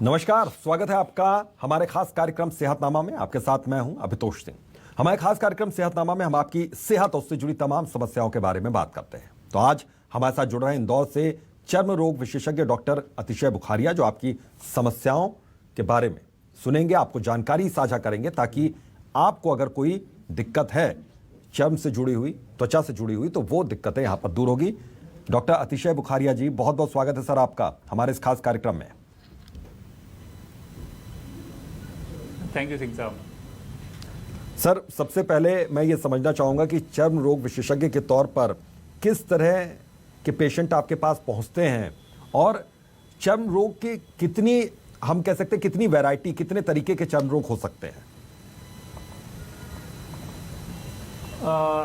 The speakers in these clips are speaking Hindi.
नमस्कार, स्वागत है आपका हमारे खास कार्यक्रम सेहतनामा में। आपके साथ मैं हूं अभितोष सिंह। हमारे खास कार्यक्रम सेहतनामा में हम आपकी सेहत और उससे जुड़ी तमाम समस्याओं के बारे में बात करते हैं। तो आज हमारे साथ जुड़ रहे हैं इंदौर से चर्म रोग विशेषज्ञ डॉक्टर अतिशय बुखारिया, जो आपकी समस्याओं के बारे में सुनेंगे, आपको जानकारी साझा करेंगे, ताकि आपको अगर कोई दिक्कत है चर्म से जुड़ी हुई, त्वचा से जुड़ी हुई, तो वो दिक्कतें यहाँ पर दूर होगी। डॉक्टर अतिशय बुखारिया जी, बहुत बहुत स्वागत है सर आपका हमारे इस खास कार्यक्रम में। थैंक यू सिंह साहब। सर, सबसे पहले मैं ये समझना चाहूँगा कि चर्म रोग विशेषज्ञ के तौर पर किस तरह के पेशेंट आपके पास पहुँचते हैं, और चर्म रोग की कितनी, हम कह सकते हैं, कितनी वैरायटी, कितने तरीके के चर्म रोग हो सकते हैं?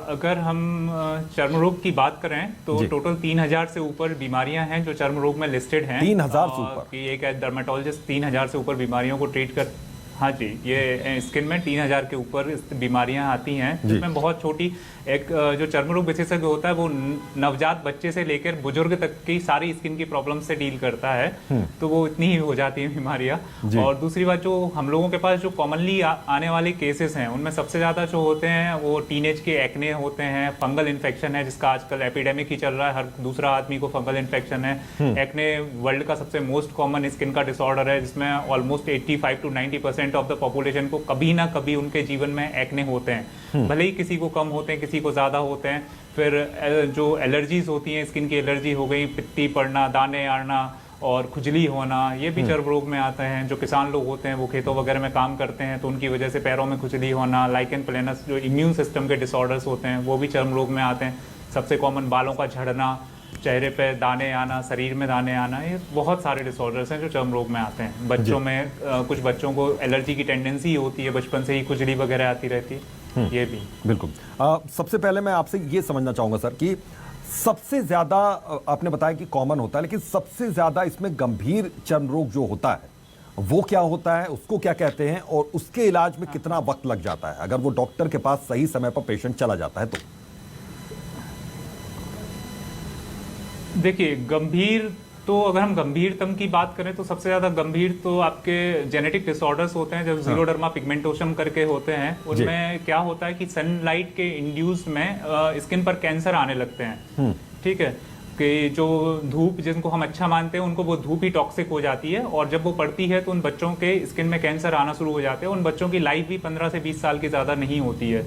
अगर हम चर्म रोग की बात करें तो टोटल 3000 से ऊपर बीमारियां हैं जो चर्म रोग में लिस्टेड हैं। 3000 से ऊपर कि एक डर्मेटोलॉजिस्ट 3000 से ऊपर बीमारियों को ट्रीट कर। हाँ जी, ये स्किन में 3000 के ऊपर बीमारियां आती हैं, जिसमें बहुत छोटी एक जो चर्म रोग विशेषज्ञ होता है वो नवजात बच्चे से लेकर बुजुर्ग तक की सारी स्किन की प्रॉब्लम से डील करता है। तो वो इतनी ही हो जाती हैं बीमारियां। और दूसरी बात, जो हम लोगों के पास जो कॉमनली आने वाले केसेस हैं उनमें सबसे ज्यादा जो होते हैं वो टीनेज के एक्ने होते हैं, फंगल इन्फेक्शन है जिसका आजकल एपिडेमिक ही चल रहा है, हर दूसरा आदमी को फंगल इन्फेक्शन है। एक्ने वर्ल्ड का सबसे मोस्ट कॉमन स्किन का डिसऑर्डर है, जिसमें almost 85 to 90% of the population को कभी ना कभी उनके जीवन में एक्ने होते हैं, भले ही किसी को कम होते हैं, किसी को ज्यादा होते हैं। फिर जो एलर्जीज होती हैं, स्किन की एलर्जी हो गई, पित्ती पड़ना, दाने आना और खुजली होना, ये भी चर्म रोग में आते हैं। जो किसान लोग होते हैं वो खेतों वगैरह में काम करते हैं तो उनकी वजह से पैरों में खुजली होना, लाइकन प्लेनस, जो इम्यून सिस्टम के डिसऑर्डर्स होते हैं वो भी चर्म रोग में आते हैं। सबसे कॉमन बालों का झड़ना, चेहरे पे दाने आना, शरीर में दाने आना, ये बहुत सारे डिसऑर्डर्स हैं जो चर्म रोग में आते हैं। बच्चों में कुछ बच्चों को एलर्जी की टेंडेंसी होती है, बचपन से ही खुजली वगैरह आती रहती है, ये भी। बिल्कुल। सबसे पहले मैं आपसे ये समझना चाहूंगा सर कि सबसे ज्यादा, आपने बताया कि कॉमन होता है, लेकिन सबसे ज्यादा इसमें गंभीर चर्म रोग जो होता है वो क्या होता है, उसको क्या कहते हैं, और उसके इलाज में कितना वक्त लग जाता है अगर वो डॉक्टर के पास सही समय पर पेशेंट चला जाता है तो? देखिए, गंभीर तो अगर हम गंभीरतम की बात करें तो सबसे ज्यादा गंभीर तो आपके जेनेटिक डिसऑर्डर्स होते हैं, जो जीरोडर्मा पिगमेंटोसम करके होते हैं। उनमें क्या होता है कि सनलाइट के इंड्यूस में स्किन पर कैंसर आने लगते हैं। ठीक है, कि जो धूप जिनको हम अच्छा मानते हैं उनको वो धूप ही टॉक्सिक हो जाती है, और जब वो पड़ती है तो उन बच्चों के स्किन में कैंसर आना शुरू हो जाते हैं। उन बच्चों की लाइफ भी 15 से 20 साल की ज्यादा नहीं होती है।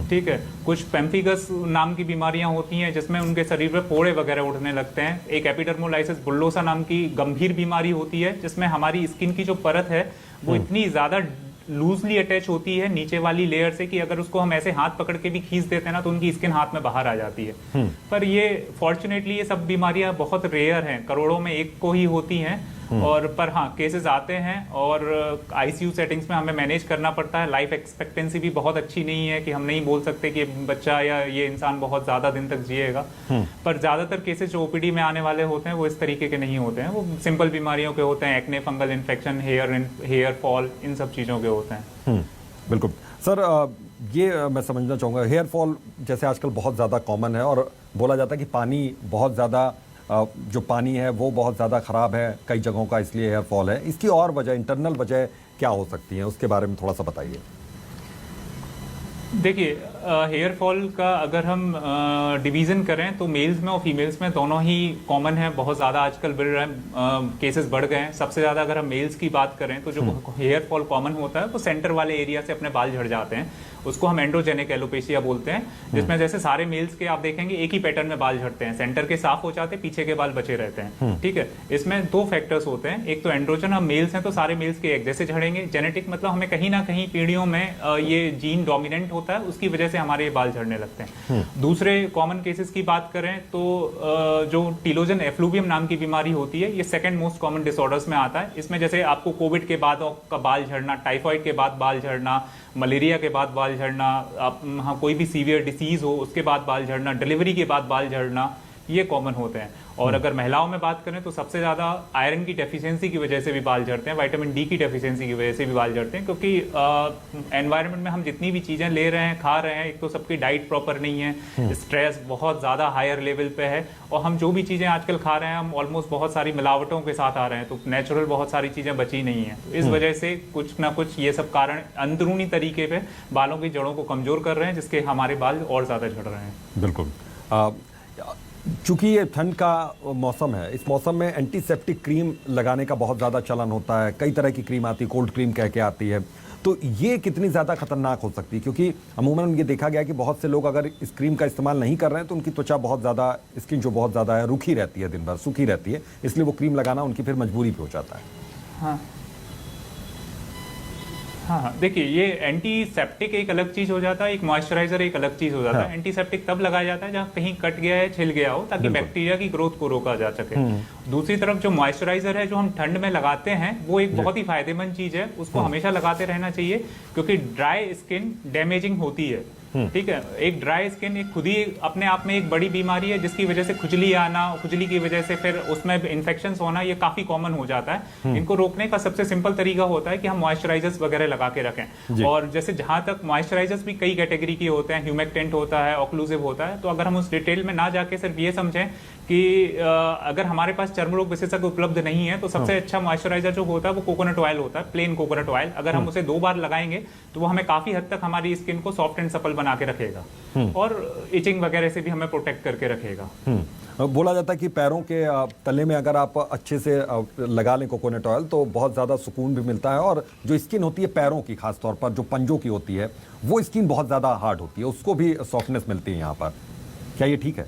ठीक है, कुछ पेम्फिगस नाम की बीमारियां होती हैं जिसमें उनके शरीर में फोड़े वगैरह उठने लगते हैं। एक एपिडर्मोलाइसिस बुल्लोसा नाम की गंभीर बीमारी होती है जिसमें हमारी स्किन की जो परत है वो इतनी ज्यादा लूजली अटैच होती है नीचे वाली लेयर से कि अगर उसको हम ऐसे हाथ पकड़ के भी खींच देते हैं ना तो उनकी स्किन हाथ में बाहर आ जाती है। पर ये फॉर्चुनेटली ये सब बीमारियां बहुत रेयर हैं, करोड़ों में एक को ही होती हैं। और पर हाँ, केसेस आते हैं और आईसीयू सेटिंग्स में हमें मैनेज करना पड़ता है। लाइफ एक्सपेक्टेंसी भी बहुत अच्छी नहीं है कि हम नहीं बोल सकते कि बच्चा या ये इंसान बहुत ज्यादा दिन तक जिएगा। पर ज्यादातर केसेस जो ओपीडी में आने वाले होते हैं वो इस तरीके के नहीं होते हैं, वो सिंपल बीमारियों के होते हैं, acne, fungal infection, hair fall, इन सब चीजों के होते हैं। बिल्कुल सर, ये मैं समझना चाहूँगा, हेयर फॉल जैसे आजकल बहुत ज़्यादा कॉमन है, और बोला जाता है कि पानी बहुत ज़्यादा, जो पानी है वो बहुत ज़्यादा ख़राब है कई जगहों का, इसलिए हेयर फॉल है। इसकी और वजह, इंटरनल वजह क्या हो सकती है, उसके बारे में थोड़ा सा बताइए। देखिए, हेयर फॉल का अगर हम डिवीजन करें तो मेल्स में और फीमेल्स में दोनों ही कॉमन है, बहुत ज़्यादा आजकल केसेस बढ़ गए हैं। सबसे ज़्यादा अगर हम मेल्स की बात करें तो जो हेयर फॉल कॉमन होता है वो सेंटर वाले एरिया से अपने बाल झड़ जाते हैं, उसको हम एंड्रोजेनिक एलोपेशिया बोलते हैं। जिसमें जैसे सारे मेल्स के आप देखेंगे एक ही पैटर्न में बाल झड़ते हैं, सेंटर के साफ हो जाते हैं, पीछे के बाल बचे रहते हैं। ठीक है, इसमें दो फैक्टर्स होते हैं, एक तो एंड्रोजन, हम मेल्स हैं तो सारे मेल्स के एक जैसे झड़ेंगे। जेनेटिक मतलब हमें कहीं ना कहीं पीढ़ियों में ये जीन डोमिनेंट होता है, उसकी वजह से हमारे बाल झड़ने लगते हैं। दूसरे कॉमन केसेस की बात करें तो जो टीलोजन एफ्लूवियम नाम की बीमारी होती है, ये सेकंड मोस्ट कॉमन डिसऑर्डर्स में आता है। इसमें जैसे आपको कोविड के बाद का बाल झड़ना, टाइफाइड के बाद बाल झड़ना, मलेरिया के बाद बाल झड़ना, हाँ, कोई भी सीवियर डिसीज हो उसके बाद बाल झड़ना, डिलीवरी के बाद बाल झड़ना, ये कॉमन होते हैं। और अगर महिलाओं में बात करें तो सबसे ज़्यादा आयरन की डेफिशिएंसी की वजह से भी बाल झड़ते हैं, विटामिन डी की डेफिशिएंसी की वजह से भी बाल झड़ते हैं, क्योंकि एनवायरनमेंट में हम जितनी भी चीज़ें ले रहे हैं, खा रहे हैं, एक तो सबकी डाइट प्रॉपर नहीं है, स्ट्रेस बहुत ज़्यादा हायर लेवल पे है, और हम जो भी चीज़ें आजकल खा रहे हैं हम ऑलमोस्ट बहुत सारी मिलावटों के साथ आ रहे हैं, तो नेचुरल बहुत सारी चीज़ें बची नहीं हैं। तो इस वजह से कुछ ना कुछ ये सब कारण अंदरूनी तरीके पे बालों की जड़ों को कमज़ोर कर रहे हैं, जिसके हमारे बाल और ज़्यादा झड़ रहे हैं। बिल्कुल। चूंकि ये ठंड का मौसम है, इस मौसम में एंटीसेप्टिक क्रीम लगाने का बहुत ज़्यादा चलन होता है, कई तरह की क्रीम आती है, कोल्ड क्रीम कह के आती है, तो ये कितनी ज़्यादा खतरनाक हो सकती है? क्योंकि अमूमन ये देखा गया कि बहुत से लोग अगर इस क्रीम का इस्तेमाल नहीं कर रहे हैं तो उनकी त्वचा बहुत ज़्यादा, स्किन जो बहुत ज़्यादा है रूखी रहती है, दिन भर सूखी रहती है, इसलिए वो क्रीम लगाना उनकी फिर मजबूरी भी हो जाता है। हाँ हाँ, देखिए ये एंटीसेप्टिक एक अलग चीज हो जाता है, एक मॉइस्चराइजर एक अलग चीज हो जाता है। एंटीसेप्टिक तब लगाया जाता है जहाँ कहीं कट गया है, छिल गया हो, ताकि बैक्टीरिया की ग्रोथ को रोका जा सके। दूसरी तरफ जो मॉइस्चराइजर है जो हम ठंड में लगाते हैं वो एक बहुत ही फायदेमंद चीज है, उसको हमेशा लगाते रहना चाहिए, क्योंकि ड्राई स्किन डैमेजिंग होती है। ठीक है, एक ड्राई स्किन एक खुद ही अपने आप में एक बड़ी बीमारी है, जिसकी वजह से खुजली आना, खुजली की वजह से फिर उसमें इन्फेक्शंस होना, ये काफी कॉमन हो जाता है। इनको रोकने का सबसे सिंपल तरीका होता है कि हम मॉइस्चराइजर्स वगैरह लगा के रखें। और जैसे जहां तक मॉइस्चराइजर्स भी कई कैटेगरी के होते हैं, ह्यूमेक्टेंट होता है, ऑक्लूसिव होता है, तो अगर हम उस डिटेल में ना जाके सिर्फ ये समझें कि अगर हमारे पास चर्म रोग विशेषज्ञ उपलब्ध नहीं है तो सबसे अच्छा मॉइस्चराइजर जो होता है वो कोकोनट ऑयल होता है, प्लेन कोकोनट ऑयल। अगर हम उसे 2 बार लगाएंगे तो वो हमें काफी हद तक हमारी स्किन को सॉफ्ट एंड सपल बना के रखेगा और इचिंग वगैरह से भी हमें प्रोटेक्ट करके रखेगा। बोला जाता है कि पैरों के तले में अगर आप अच्छे से लगा लें कोकोनट ऑयल तो बहुत ज़्यादा सुकून भी मिलता है, और जो स्किन होती है पैरों की, खासतौर पर जो पंजों की होती है, वो स्किन बहुत ज़्यादा हार्ड होती है, उसको भी सॉफ्टनेस मिलती है यहाँ पर। क्या ये ठीक है?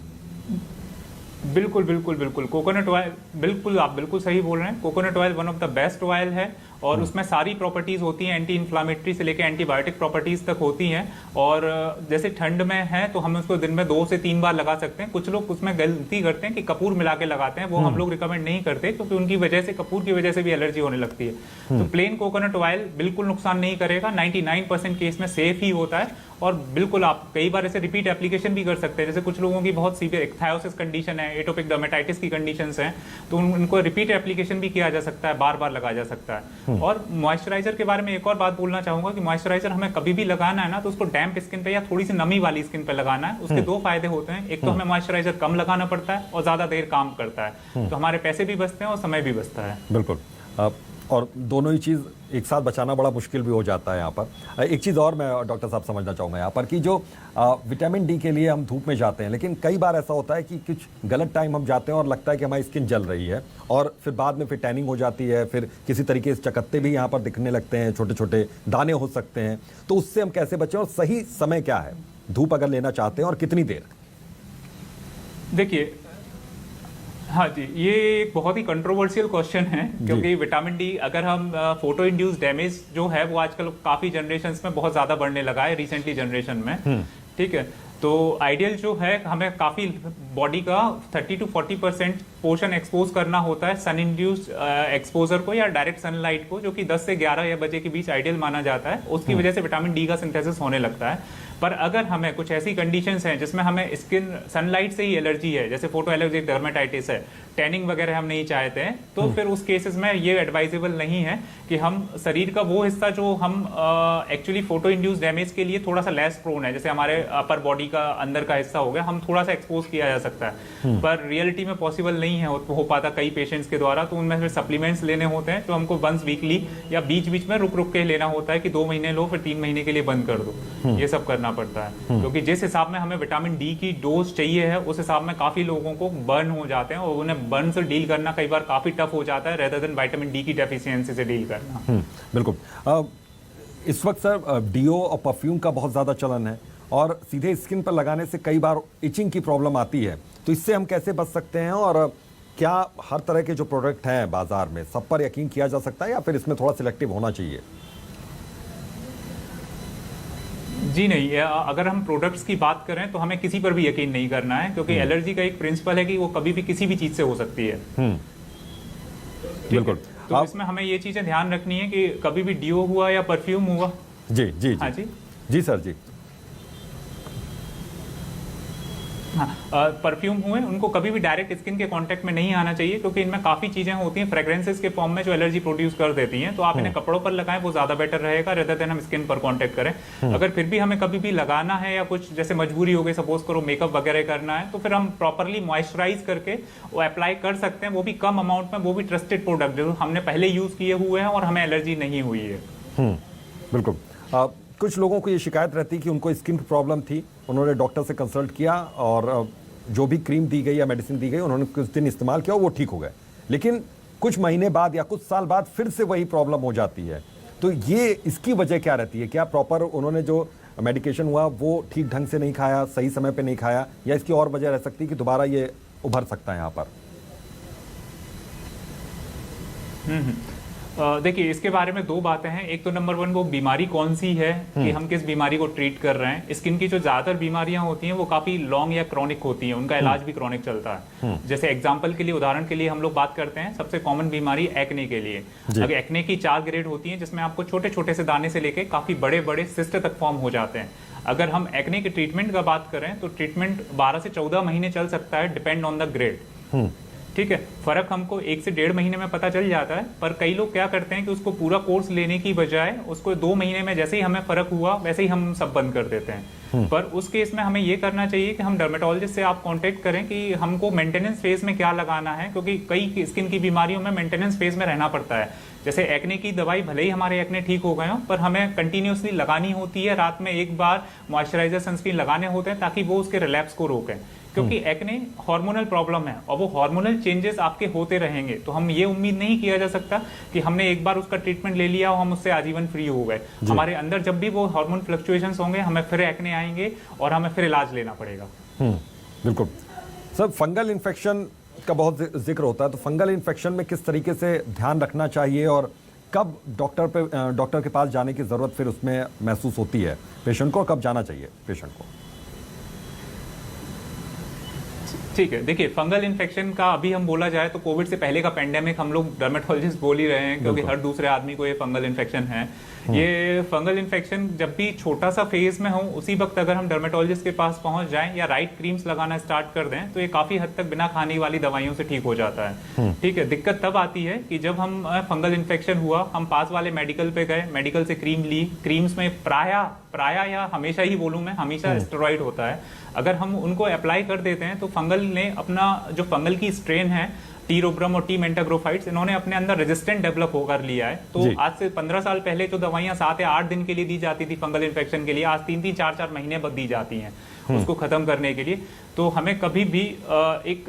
बिल्कुल बिल्कुल बिल्कुल, कोकोनट ऑयल बिल्कुल, आप बिल्कुल सही बोल रहे हैं। Coconut oil one of the best oil है और उसमें सारी प्रॉपर्टीज होती हैं, एंटी इन्फ्लामेटरी से लेकर एंटीबायोटिक प्रॉपर्टीज तक होती हैं। और जैसे ठंड में है तो हम उसको दिन में 2 से 3 बार लगा सकते हैं। कुछ लोग उसमें गलती करते हैं कि कपूर मिला के लगाते हैं, वो हम लोग रिकमेंड नहीं करते, क्योंकि उनकी वजह से, कपूर की वजह से भी एलर्जी होने लगती है। तो प्लेन कोकोनट ऑयल बिल्कुल नुकसान नहीं करेगा, 99% केस में सेफ ही होता है। और बिल्कुल आप कई बार ऐसे रिपीट एप्लीकेशन भी कर सकते हैं। जैसे कुछ लोगों की बहुत सीवियर एक्थायोसिस कंडीशन है, एटोपिक डर्मेटाइटिस की कंडीशंस हैं, तो उनको रिपीट एप्लीकेशन भी किया जा सकता है, बार बार लगाया जा सकता है। और मॉइस्चराइजर के बारे में एक और बात बोलना चाहूंगा कि मॉइस्चराइजर हमें कभी भी लगाना है ना तो उसको डैम्प स्किन पे या थोड़ी सी नमी वाली स्किन पे लगाना है। उसके 2 फायदे होते हैं, एक तो हमें मॉइस्चराइजर कम लगाना पड़ता है और ज्यादा देर काम करता है, तो हमारे पैसे भी बचते हैं और समय भी बचता है। बिल्कुल, और दोनों ही चीज़ एक साथ बचाना बड़ा मुश्किल भी हो जाता है यहाँ पर। एक चीज़ और मैं डॉक्टर साहब समझना चाहूँगा यहाँ पर कि जो विटामिन डी के लिए हम धूप में जाते हैं, लेकिन कई बार ऐसा होता है कि कुछ गलत टाइम हम जाते हैं और लगता है कि हमारी स्किन जल रही है, और फिर बाद में फिर टैनिंग हो जाती है, फिर किसी तरीके से चकत्ते भी यहाँ पर दिखने लगते हैं, छोटे छोटे दाने हो सकते हैं, तो उससे हम कैसे बचें और सही समय क्या है धूप अगर लेना चाहते हैं और कितनी देर? देखिए, हाँ जी, ये एक बहुत ही कंट्रोवर्शियल क्वेश्चन है, क्योंकि विटामिन डी अगर हम फोटो इंड्यूस डैमेज जो है वो आजकल काफी जनरेशंस में बहुत ज्यादा बढ़ने लगा है, रिसेंटली जनरेशन में। ठीक है, तो आइडियल जो है हमें काफी बॉडी का 30 to 40% पोर्शन एक्सपोज करना होता है सन इंड्यूस्ड एक्सपोजर को या डायरेक्ट सनलाइट को, जो कि 10 से 11 बजे के बीच आइडियल माना जाता है। उसकी वजह से विटामिन डी का सिंथेसिस होने लगता है। पर अगर हमें कुछ ऐसी कंडीशंस हैं जिसमें हमें स्किन सनलाइट से ही एलर्जी है, जैसे फोटो एलर्जिक डर्मेटाइटिस है, टैनिंग वगैरह हम नहीं चाहते हैं, तो फिर उस केसेस में ये एडवाइजेबल नहीं है कि हम शरीर का वो हिस्सा जो हम एक्चुअली फोटो इंड्यूस डैमेज के लिए थोड़ा सा लेस प्रोन है, जैसे हमारे अपर बॉडी का अंदर का हिस्सा हो गया, हम थोड़ा सा एक्सपोज किया जा सकता है, पर रियलिटी में पॉसिबल नहीं है हो पाता कई पेशेंट्स के द्वारा। तो उनमें फिर सप्लीमेंट्स लेने होते हैं, तो हमको वंस वीकली या बीच बीच में रुक रुक के लेना होता है कि 2 महीने लो फिर 3 महीने के लिए बंद कर दो, ये सब करना पड़ता है। क्योंकि जिस हिसाब में हमें विटामिन डी की डोज चाहिए है उस हिसाब में काफी लोगों को बर्न हो जाते हैं, और उन्हें बर्न से डील करना कई बार काफी टफ हो जाता है रेदर देन विटामिन डी की डेफिशिएंसी से डील करना। बिल्कुल। इस वक्त सर डीओ और परफ्यूम का बहुत ज़्यादा चलन है, और सीधे स्किन पर लगाने से कई बार इचिंग की प्रॉब्लम आती है, तो इससे हम कैसे बच सकते हैं? और क्या हर तरह के जो प्रोडक्ट हैं बाजार में सब पर यकीन किया जा सकता है, या फिर इसमें थोड़ा सिलेक्टिव होना चाहिए? जी नहीं, अगर हम प्रोडक्ट्स की बात करें तो हमें किसी पर भी यकीन नहीं करना है, क्योंकि एलर्जी का एक प्रिंसिपल है कि वो कभी भी किसी भी चीज से हो सकती है। बिल्कुल। तो इसमें हमें ये चीजें ध्यान रखनी है कि कभी भी डीओ हुआ या परफ्यूम हुआ। जी जी हाँ जी जी सर जी। परफ्यूम हुए उनको कभी भी डायरेक्ट स्किन के कांटेक्ट में नहीं आना चाहिए, क्योंकि इनमें काफी चीजें होती हैं फ्रेग्रेंसेस के फॉर्म में जो एलर्जी प्रोड्यूस कर देती हैं। तो आप इन्हें कपड़ों पर लगाएं, वो ज्यादा बेटर रहेगा रेदर देन हम स्किन पर कांटेक्ट करें। अगर फिर भी हमें कभी भी लगाना है या कुछ जैसे मजबूरी हो गई, सपोज करो मेकअप वगैरह करना है, तो फिर हम प्रॉपरली मॉइस्चराइज करके वो अप्लाई कर सकते हैं, वो भी कम अमाउंट में, वो भी ट्रस्टेड प्रोडक्ट जो हमने पहले यूज किए हुए हैं और हमें एलर्जी नहीं हुई है। बिल्कुल। कुछ लोगों को ये शिकायत रहती है कि उनको स्किन की प्रॉब्लम थी, उन्होंने डॉक्टर से कंसल्ट किया और जो भी क्रीम दी गई या मेडिसिन दी गई उन्होंने कुछ दिन इस्तेमाल किया और वो ठीक हो गए, लेकिन कुछ महीने बाद या कुछ साल बाद फिर से वही प्रॉब्लम हो जाती है। तो ये इसकी वजह क्या रहती है? क्या प्रॉपर उन्होंने जो मेडिकेशन हुआ वो ठीक ढंग से नहीं खाया, सही समय पे नहीं खाया, या इसकी और वजह रह सकती है कि दोबारा ये उभर सकता है यहाँ पर? देखिए, इसके बारे में दो बातें हैं। एक तो नंबर वन, वो बीमारी कौन सी है कि हम किस बीमारी को ट्रीट कर रहे हैं। स्किन की जो ज्यादातर बीमारियां होती हैं वो काफी लॉन्ग या क्रॉनिक होती हैं, उनका इलाज भी क्रॉनिक चलता है। जैसे एग्जांपल के लिए, उदाहरण के लिए हम लोग बात करते हैं सबसे कॉमन बीमारी एक्ने के लिए। अगर एक्ने की 4 ग्रेड होती हैं, जिसमें आपको छोटे छोटे से दाने से लेके काफी बड़े बड़े सिस्ट तक फॉर्म हो जाते हैं। अगर हम एक्ने के ट्रीटमेंट का बात करें तो ट्रीटमेंट 12 से 14 महीने चल सकता है, डिपेंड ऑन द ग्रेड। ठीक है, फर्क हमको 1 से 1.5 महीने में पता चल जाता है, पर कई लोग क्या करते हैं कि उसको पूरा कोर्स लेने की बजाय उसको 2 महीने में जैसे ही हमें फर्क हुआ वैसे ही हम सब बंद कर देते हैं। पर उस केस में हमें ये करना चाहिए कि हम डर्मेटोलॉजिस्ट से आप कांटेक्ट करें कि हमको मेंटेनेंस फेज में क्या लगाना है, क्योंकि कई स्किन की बीमारियों में मेंटेनेंस फेज में रहना पड़ता है। जैसे एक्ने की दवाई भले ही हमारे एक्ने ठीक हो गए हो, पर हमें कंटिन्यूसली लगानी होती है। रात में एक बार मॉइस्चराइजर सनस्क्रीन लगाने होते हैं ताकि वो उसके रिलैप्स को रोकें, क्योंकि एक्ने हार्मोनल प्रॉब्लम है और वो हार्मोनल चेंजेस आपके होते रहेंगे। तो हम ये उम्मीद नहीं किया जा सकता कि हमने एक बार उसका ट्रीटमेंट ले लिया और हम उससे आजीवन फ्री हो गए। हमारे अंदर जब भी वो हार्मोन फ्लक्चुएशंस होंगे, हमें फिर एक्ने आएंगे और हमें फिर इलाज लेना पड़ेगा। बिल्कुल सर, फंगल इन्फेक्शन का बहुत जिक्र होता है, तो फंगल इन्फेक्शन में किस तरीके से ध्यान रखना चाहिए और कब डॉक्टर के पास जाने की जरूरत फिर उसमें महसूस होती है पेशेंट को, कब जाना चाहिए पेशेंट को? ठीक है, देखिए, फंगल इन्फेक्शन का अभी हम बोला जाए तो कोविड से पहले का पेंडेमिक हम लोग डर्मेटोलॉजिस्ट बोल ही रहे हैं, क्योंकि हर दूसरे आदमी को ये फंगल इन्फेक्शन है। ये फंगल इन्फेक्शन जब भी छोटा सा फेज में हो, उसी वक्त अगर हम डर्मेटोलॉजिस्ट के पास पहुंच जाएं या राइट क्रीम्स लगाना स्टार्ट कर दें तो ये काफी हद तक बिना खाने वाली दवाइयों से ठीक हो जाता है। ठीक है, दिक्कत तब आती है कि जब हम फंगल इन्फेक्शन हुआ, हम पास वाले मेडिकल पे गए, मेडिकल से क्रीम ली, क्रीम्स में प्राय या हमेशा ही बोलूं मैं, हमेशा स्टेरॉइड होता है। अगर हम उनको अप्लाई कर देते हैं तो फंगल ने अपना जो फंगल की स्ट्रेन है टी रोब्रम और टी मेंटाग्रोफाइट्स, इन्होंने अपने अंदर रेजिस्टेंट डेवलप होकर लिया है। तो आज से 15 साल पहले जो दवाइयां 7 या 8 दिन के लिए दी जाती थी फंगल इन्फेक्शन के लिए, आज 3-3, 4-4 महीने बाद दी जाती हैं उसको खत्म करने के लिए। तो हमें कभी भी एक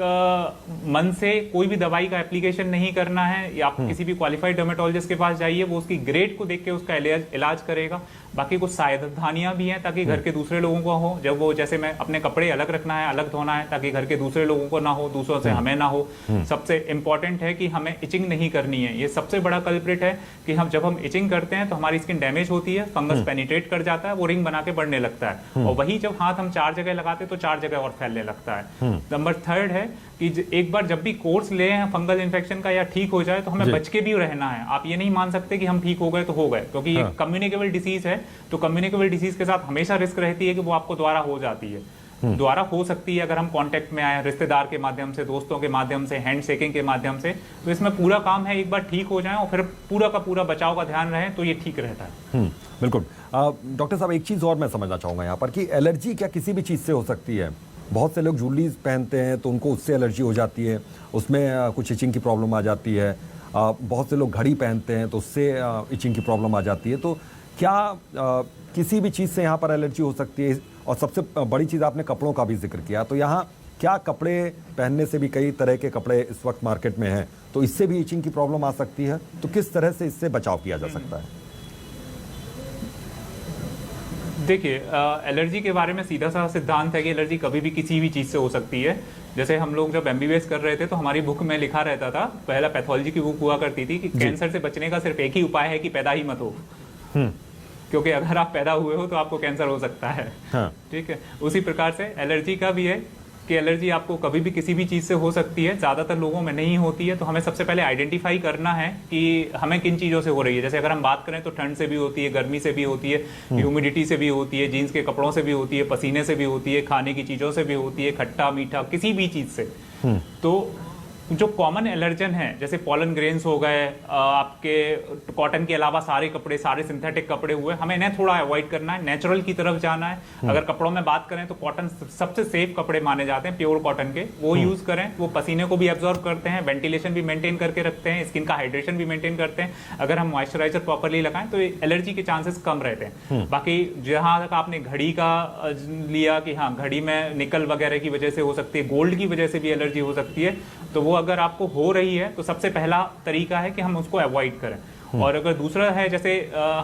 मन से कोई भी दवाई का एप्लीकेशन नहीं करना है, या आप किसी भी क्वालिफाइड डर्मेटोलॉजिस्ट के पास जाइए, वो उसकी ग्रेड को देख के उसका इलाज करेगा। बाकी कुछ सावधानियां भी हैं ताकि घर के दूसरे लोगों को हो, जब वो जैसे मैं अपने कपड़े अलग रखना है, अलग धोना है, ताकि घर के दूसरे लोगों को ना हो, दूसरों से हमें ना हो। सबसे इंपॉर्टेंट है कि हमें इचिंग नहीं करनी है, ये सबसे बड़ा कल्प्रिट है कि जब हम इचिंग करते हैं तो हमारी स्किन डैमेज होती है, फंगस पेनिट्रेट कर जाता है, वो रिंग बना के बढ़ने लगता है, और वही जब हाथ हम 4 जगह लगाते हैं तो 4 जगह और फैलने लगता है। नंबर 3 है कि एक बार जब भी कोर्स ले हैं फंगल इन्फेक्शन का या ठीक हो जाए तो हमें बच के भी रहना है। आप ये नहीं मान सकते कि हम ठीक हो गए तो हो गए, क्योंकि ये कम्युनिकेबल डिसीज है। तो कम्युनिकेबल डिसीज के साथ हमेशा रिस्क रहती है कि वो आपको दोबारा हो जाती है, दोबारा हो सकती है अगर हम कांटेक्ट में आए, रिश्तेदार के माध्यम से, दोस्तों के माध्यम से, हैंड शेकिंग के माध्यम से। तो इसमें पूरा काम है एक बार ठीक हो जाए और फिर पूरा का पूरा बचाव का ध्यान रहे तो ये ठीक रहता है। बिल्कुल। डॉक्टर साहब, एक चीज और मैं समझना चाहूंगा यहाँ पर कि एलर्जी क्या किसी भी चीज से हो सकती है? बहुत से लोग ज्वेलरीज पहनते हैं तो उनको उससे एलर्जी हो जाती है, उसमें कुछ इचिंग की प्रॉब्लम आ जाती है। बहुत से लोग घड़ी पहनते हैं तो उससे इचिंग की प्रॉब्लम आ जाती है। तो क्या किसी भी चीज़ से यहाँ पर एलर्जी हो सकती है? और सबसे बड़ी चीज़ आपने कपड़ों का भी जिक्र किया, तो यहाँ क्या कपड़े पहनने से भी, कई तरह के कपड़े इस वक्त मार्केट में हैं, तो इससे भी इचिंग की प्रॉब्लम आ सकती है, तो किस तरह से इससे बचाव किया जा सकता है? देखिए, एलर्जी के बारे में सीधा सा सिद्धांत है कि एलर्जी कभी भी किसी भी चीज़ से हो सकती है। जैसे हम लोग जब MBBS कर रहे थे तो हमारी बुक में लिखा रहता था, पहला पैथोलॉजी की बुक हुआ करती थी, कि कैंसर से बचने का सिर्फ एक ही उपाय है कि पैदा ही मत हो, क्योंकि अगर आप पैदा हुए हो तो आपको कैंसर हो सकता है। ठीक है, उसी प्रकार से एलर्जी का भी है कि एलर्जी आपको कभी भी किसी भी चीज़ से हो सकती है, ज़्यादातर लोगों में नहीं होती है। तो हमें सबसे पहले आइडेंटिफाई करना है कि हमें किन चीज़ों से हो रही है। जैसे अगर हम बात करें तो ठंड से भी होती है, गर्मी से भी होती है, ह्यूमिडिटी से भी होती है, जीन्स के कपड़ों से भी होती है, पसीने से भी होती है, खाने की चीज़ों से भी होती है, खट्टा मीठा किसी भी चीज़ से। तो जो कॉमन एलर्जन है जैसे पॉलन ग्रेन्स हो गए, आपके कॉटन के अलावा सारे कपड़े, सारे सिंथेटिक कपड़े हुए, हमें इन्हें थोड़ा अवॉइड करना है, नेचुरल की तरफ जाना है। अगर कपड़ों में बात करें तो कॉटन सबसे सेफ कपड़े माने जाते हैं, प्योर कॉटन के, वो यूज करें। वो पसीने को भी एब्जॉर्ब करते हैं, वेंटिलेशन भी मेंटेन करके रखते हैं, स्किन का हाइड्रेशन भी मेंटेन करते हैं। अगर हम मॉइस्चराइजर प्रॉपरली लगाएं तो एलर्जी के चांसेस कम रहते हैं। बाकी जहां तक आपने घड़ी का लिया कि हाँ घड़ी में निकल वगैरह की वजह से हो सकती है, गोल्ड की वजह से भी एलर्जी हो सकती है, तो वो अगर आपको हो रही है तो सबसे पहला तरीका है कि हम उसको अवॉइड करें। और अगर दूसरा है जैसे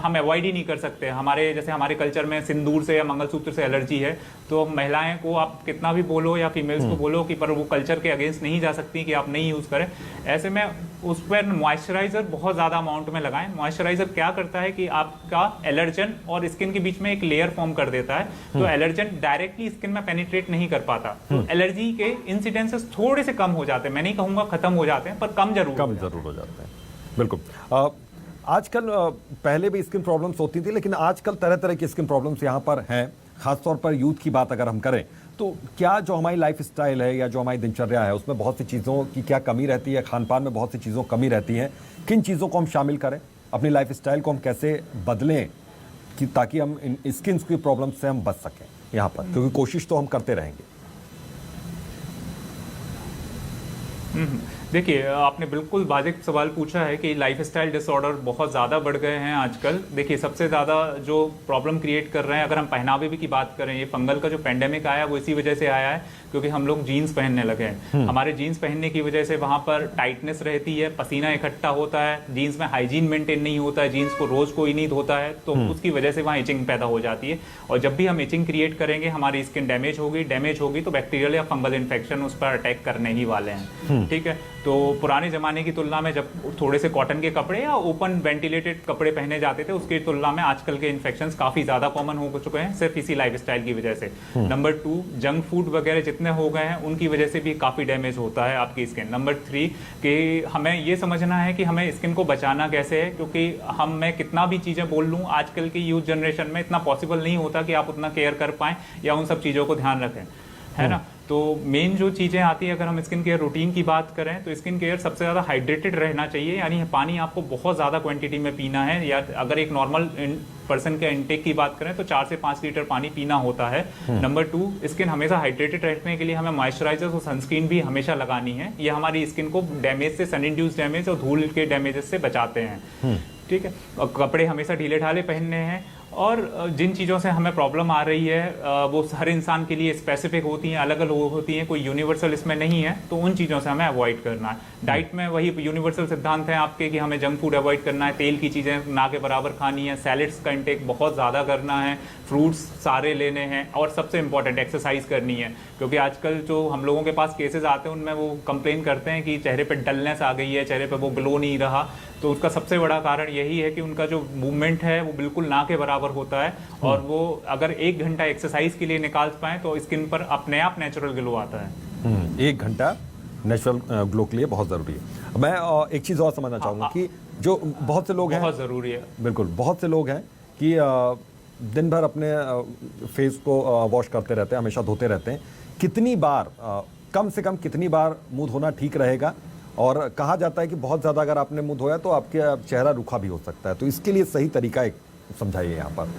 हम अवॉइड ही नहीं कर सकते, हमारे कल्चर में सिंदूर से या मंगलसूत्र से एलर्जी है, तो महिलाएं को आप कितना भी बोलो या फीमेल्स को बोलो कि पर वो कल्चर के अगेंस्ट नहीं जा सकती कि आप नहीं यूज करें। ऐसे में उस पर मॉइस्चराइजर बहुत ज्यादा अमाउंट में लगाएं। मॉइस्चराइजर क्या करता है कि आपका एलर्जन और स्किन के बीच में एक लेयर फॉर्म कर देता है, तो एलर्जन डायरेक्टली स्किन में पेनिट्रेट नहीं कर पाता, तो एलर्जी के इंसिडेंसेस थोड़े से कम हो जाते हैं। मैं नहीं कहूंगा खत्म हो जाते हैं, पर कम जरूर हो जाते हैं। बिल्कुल। आजकल पहले भी स्किन प्रॉब्लम्स होती थी, लेकिन आजकल तरह तरह की स्किन प्रॉब्लम्स यहाँ पर हैं। खासतौर पर यूथ की बात अगर हम करें तो क्या जो हमारी लाइफ स्टाइल है या जो हमारी दिनचर्या है उसमें बहुत सी चीज़ों की क्या कमी रहती है, खान पान में बहुत सी चीज़ों कमी रहती है, किन चीज़ों को हम शामिल करें, अपनी लाइफ स्टाइल को हम कैसे बदलें कि ताकि हम इन स्किन की प्रॉब्लम से हम बच सकें यहाँ पर, क्योंकि कोशिश तो हम करते रहेंगे। देखिए, आपने बिल्कुल वाजिब सवाल पूछा है कि लाइफस्टाइल डिसऑर्डर बहुत ज़्यादा बढ़ गए हैं आजकल। देखिए, सबसे ज़्यादा जो प्रॉब्लम क्रिएट कर रहे हैं, अगर हम पहनावे भी की बात करें, ये फंगल का जो पेंडेमिक आया वो इसी वजह से आया है क्योंकि हम लोग जीन्स पहनने लगे हैं। हमारे जीन्स पहनने की वजह से वहाँ पर टाइटनेस रहती है, पसीना इकट्ठा होता है, जीन्स में हाइजीन मेंटेन नहीं होता है, जीन्स को रोज़ कोई नहीं धोता है, तो उसकी वजह से वहाँ इचिंग पैदा हो जाती है। और जब भी हम इचिंग क्रिएट करेंगे, हमारी स्किन डैमेज होगी तो बैक्टीरियल या फंगल इन्फेक्शन उस पर अटैक करने ही वाले हैं। ठीक है, तो पुराने जमाने की तुलना में जब थोड़े से कॉटन के कपड़े या ओपन वेंटिलेटेड कपड़े पहने जाते थे, उसकी तुलना में आजकल के इन्फेक्शंस काफी ज्यादा कॉमन हो चुके हैं, सिर्फ इसी लाइफस्टाइल की वजह से। नंबर 2, जंक फूड वगैरह जितने हो गए हैं उनकी वजह से भी काफी डैमेज होता है आपकी स्किन। नंबर 3 कि हमें ये समझना है कि हमें स्किन को बचाना कैसे है, क्योंकि मैं कितना भी चीजें बोल लूँ, आजकल की यूथ जनरेशन में इतना पॉसिबल नहीं होता कि आप उतना केयर कर पाएं या उन सब चीजों को ध्यान रखें, है ना। तो मेन जो चीज़ें आती है, अगर हम स्किन केयर रूटीन की बात करें तो स्किन केयर सबसे ज़्यादा हाइड्रेटेड रहना चाहिए, यानी पानी आपको बहुत ज़्यादा क्वांटिटी में पीना है। या अगर एक नॉर्मल पर्सन के इंटेक की बात करें तो 4 से 5 लीटर पानी पीना होता है। नंबर 2, स्किन हमेशा हाइड्रेटेड रखने के लिए हमें मॉइस्चराइजर और सनस्क्रीन भी हमेशा लगानी है। ये हमारी स्किन को डैमेज से, सन इंड्यूस डैमेज और धूल के डैमेजेस से बचाते हैं। ठीक है, और कपड़े हमेशा ढीले ढाले पहनने हैं। और जिन चीज़ों से हमें प्रॉब्लम आ रही है वो हर इंसान के लिए स्पेसिफिक होती हैं, अलग अलग होती हैं, कोई यूनिवर्सल इसमें नहीं है, तो उन चीज़ों से हमें अवॉइड करना है। डाइट में वही यूनिवर्सल सिद्धांत है आपके कि हमें जंक फूड अवॉइड करना है, तेल की चीज़ें ना के बराबर खानी है, सैलेड्स का इंटेक बहुत ज़्यादा करना है, फ्रूट्स सारे लेने हैं, और सबसे इंपॉर्टेंट एक्सरसाइज करनी है। क्योंकि आजकल जो हम लोगों के पास केसेस आते हैं उनमें वो कंप्लेन करते हैं कि चेहरे पे डलनेस आ गई है, चेहरे पे वो ग्लो नहीं रहा, तो उसका सबसे बड़ा कारण यही है कि उनका जो मूवमेंट है वो बिल्कुल ना के बराबर होता है। और वो अगर 1 घंटा एक्सरसाइज के लिए निकाल पाए तो स्किन पर अपने आप नेचुरल ग्लो आता है। 1 घंटा नेचुरल ग्लो के लिए बहुत जरूरी है। मैं एक चीज और समझना चाहूंगा कि जो बहुत से लोग हैं, बहुत जरूरी है, बिल्कुल, बहुत से लोग हैं कि दिन भर अपने फेस को वॉश करते रहते हैं, हमेशा धोते रहते हैं। कितनी बार, कम से कम कितनी बार मुंह धोना ठीक रहेगा? और कहा जाता है कि बहुत ज़्यादा अगर आपने मुंह धोया तो आपके चेहरा रूखा भी हो सकता है, तो इसके लिए सही तरीका एक समझाइए यहाँ पर।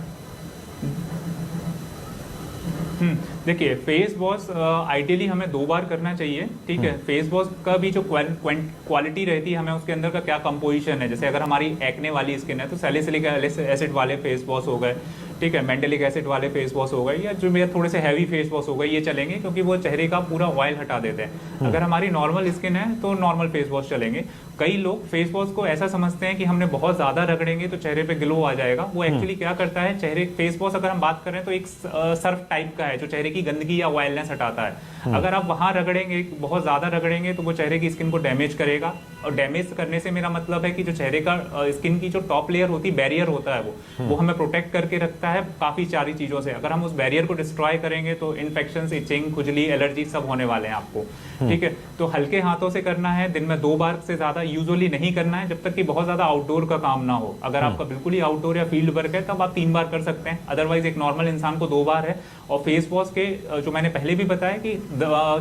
देखिए, फेस वॉश आइडियली हमें 2 बार करना चाहिए। ठीक है, फेस वॉश का भी जो क्वालिटी रहती है, हमें उसके अंदर का क्या कंपोजिशन है। जैसे अगर हमारी एक्ने वाली स्किन है तो सैलिसिलिक एसिड वाले फेस वॉश हो गए, ठीक है, मेंडेलिक एसिड वाले फेस वॉश हो गए, या जो मेरे थोड़े से हैवी फेस वॉश हो गए, ये चलेंगे क्योंकि वो चेहरे का पूरा ऑयल हटा देते हैं। अगर हमारी नॉर्मल स्किन है तो नॉर्मल फेस वॉश चलेंगे। कई लोग फेस वॉश को ऐसा समझते हैं कि हमने बहुत ज्यादा रगड़ेंगे तो चेहरे पे ग्लो आ जाएगा। वो एक्चुअली क्या करता है, चेहरे फेस वॉश अगर हम बात करें तो एक सर्फ टाइप का है जो चेहरे की गंदगी या ऑयलनेस हटाता है। अगर आप वहां रगड़ेंगे, बहुत ज्यादा रगड़ेंगे, तो वो चेहरे की स्किन को डैमेज करेगा, और डैमेज करने से मेरा मतलब है कि जो चेहरे का स्किन की जो टॉप लेयर होती है, बैरियर होता है, वो हमें प्रोटेक्ट करके रखता है काफी सारी चीजों से। अगर हम उस बैरियर को डिस्ट्रॉय करेंगे तो इन्फेक्शन, इचिंग, खुजली, एलर्जी सब होने वाले हैं आपको। ठीक है, तो हल्के हाथों से करना है, दिन में 2 बार से ज्यादा यूजुअली नहीं करना है, जब तक कि बहुत ज्यादा आउटडोर का काम ना हो। अगर आपका बिल्कुल ही आउटडोर या फील्ड वर्क है तब आप 3 बार कर सकते हैं, अदरवाइज एक नॉर्मल इंसान को 2 बार है। और फेस वॉश के जो मैंने पहले भी बताया कि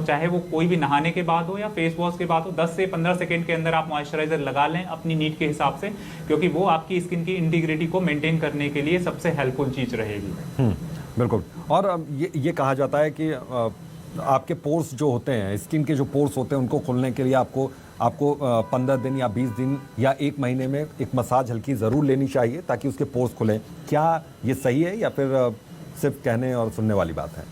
चाहे वो कोई भी नहाने के बाद हो या फेस वॉश के बाद हो, 10 से 15 सेकंड के अंदर आप मॉइस्चराइजर लगा लें अपनी नीड के हिसाब से, क्योंकि वो आपकी स्किन की इंटीग्रिटी को मेंटेन करने के लिए सबसे हेल्पफुल चीज रहेगी। बिल्कुल। और ये कहा जाता है कि आपके पोर्स जो होते हैं, स्किन के जो पोर्स होते हैं, उनको खोलने के लिए आपको 15 दिन या 20 दिन या 1 महीने में एक मसाज हल्की ज़रूर लेनी चाहिए ताकि उसके पोर्स खुलें। क्या ये सही है या फिर सिर्फ कहने और सुनने वाली बात है?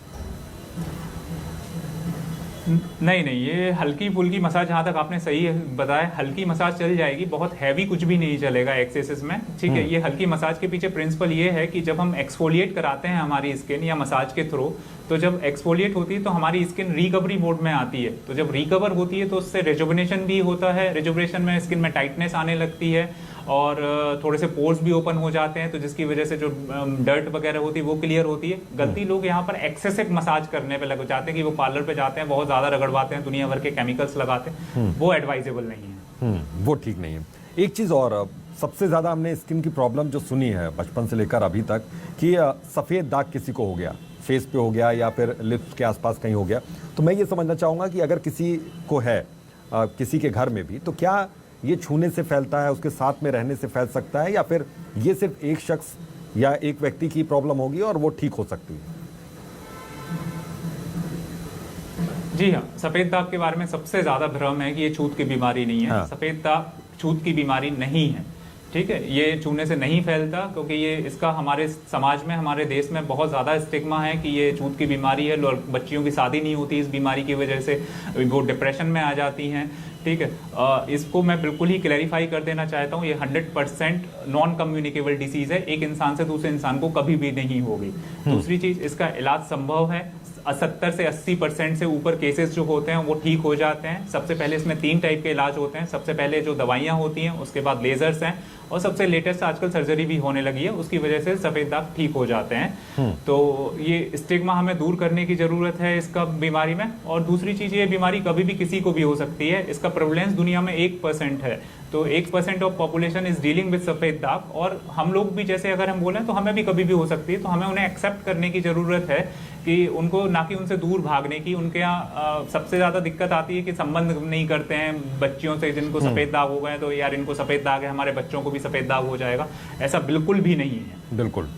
नहीं, ये हल्की फुल्की मसाज, जहाँ तक आपने सही बताया, हल्की मसाज चल जाएगी, बहुत हैवी कुछ भी नहीं चलेगा एक्सेसिस में। ठीक है, ये हल्की मसाज के पीछे प्रिंसिपल ये है कि जब हम एक्सफोलिएट कराते हैं हमारी स्किन या मसाज के थ्रू, तो जब एक्सफोलिएट होती है तो हमारी स्किन रिकवरी मोड में आती है। तो जब रिकवर होती है तो उससे रेजुविनेशन भी होता है, रेजुविनेशन में स्किन में टाइटनेस आने लगती है और थोड़े से पोर्स भी ओपन हो जाते हैं, तो जिसकी वजह से जो डर्ट वगैरह होती है वो क्लियर होती है। गलती लोग यहाँ पर एक्सेसिव मसाज करने पे लग जाते हैं कि वो पार्लर पे जाते हैं, बहुत ज़्यादा रगड़वाते हैं, दुनिया भर के केमिकल्स लगाते हैं, वो एडवाइजेबल नहीं है। वो ठीक नहीं है। एक चीज़ और, सबसे ज़्यादा हमने स्किन की प्रॉब्लम जो सुनी है बचपन से लेकर अभी तक कि सफ़ेद दाग किसी को हो गया, फेस पे हो गया या फिर लिप्स के आसपास कहीं हो गया। तो मैं ये समझना चाहूँगा कि अगर किसी को है, किसी के घर में भी, तो क्या ये छूने से फैलता है, उसके साथ में रहने से फैल सकता है, या फिर ये सिर्फ एक शख्स या एक व्यक्ति की प्रॉब्लम होगी और वो ठीक हो सकती है? जी हाँ, सफेद दाग के बारे में सबसे ज्यादा भ्रम है कि ये छूत की बीमारी नहीं है। हाँ। सफेद दाग छूत की बीमारी नहीं है। ठीक है, ये छूने से नहीं फैलता, क्योंकि ये इसका हमारे समाज में, हमारे देश में बहुत ज़्यादा स्टिग्मा है कि ये छूत की बीमारी है। बच्चियों की शादी नहीं होती इस बीमारी की वजह से, वो डिप्रेशन में आ जाती हैं। ठीक है, इसको मैं बिल्कुल ही क्लैरिफाई कर देना चाहता हूँ, ये 100% नॉन कम्युनिकेबल डिसीज़ है, एक इंसान से दूसरे इंसान को कभी भी नहीं होगी। दूसरी चीज़, इसका इलाज संभव है। 70 से 80% से ऊपर केसेस जो होते हैं वो ठीक हो जाते हैं। सबसे पहले इसमें 3 टाइप के इलाज होते हैं। सबसे पहले जो दवाइयाँ होती हैं, उसके बाद लेजर्स हैं, और सबसे लेटेस्ट आजकल सर्जरी भी होने लगी है, उसकी वजह से सफेद दाग ठीक हो जाते हैं। तो ये स्टिग्मा हमें दूर करने की जरूरत है इसका बीमारी में। और दूसरी चीज, ये बीमारी कभी भी किसी को भी हो सकती है। इसका प्रेवलेंस दुनिया में 1% है, तो 1% of population is dealing with सफेद दाग। और हम लोग भी, जैसे अगर हम बोलें, तो हमें भी कभी भी हो सकती है, तो हमें उन्हें एक्सेप्ट करने की जरूरत है कि उनको, ना कि उनसे दूर भागने की। उनके यहाँ सबसे ज्यादा दिक्कत आती है कि संबंध नहीं करते हैं बच्चियों से जिनको सफेद दाग हो गए, तो यार इनको सफेद दाग है, हमारे बच्चों को भी सफेद दाग हो जाएगा। ऐसा बिल्कुल भी नहीं है। बिल्कुल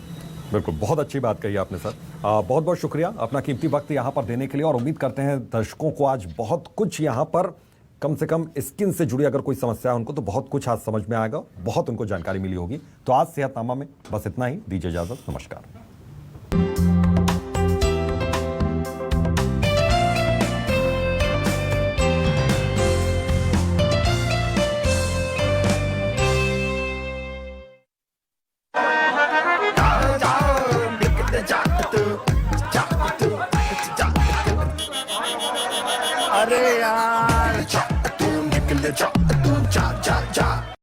बिल्कुल, बहुत अच्छी बात कही आपने सर। बहुत बहुत शुक्रिया अपना कीमती वक्त यहाँ पर देने के लिए, और उम्मीद करते हैं दर्शकों को आज बहुत कुछ यहाँ पर, कम से कम स्किन से जुड़ी अगर कोई समस्या है उनको, तो बहुत कुछ आज समझ में आएगा, बहुत उनको जानकारी मिली होगी। तो आज सेहतनामा में बस इतना ही, दीजिए इजाजत, नमस्कार। अरे यार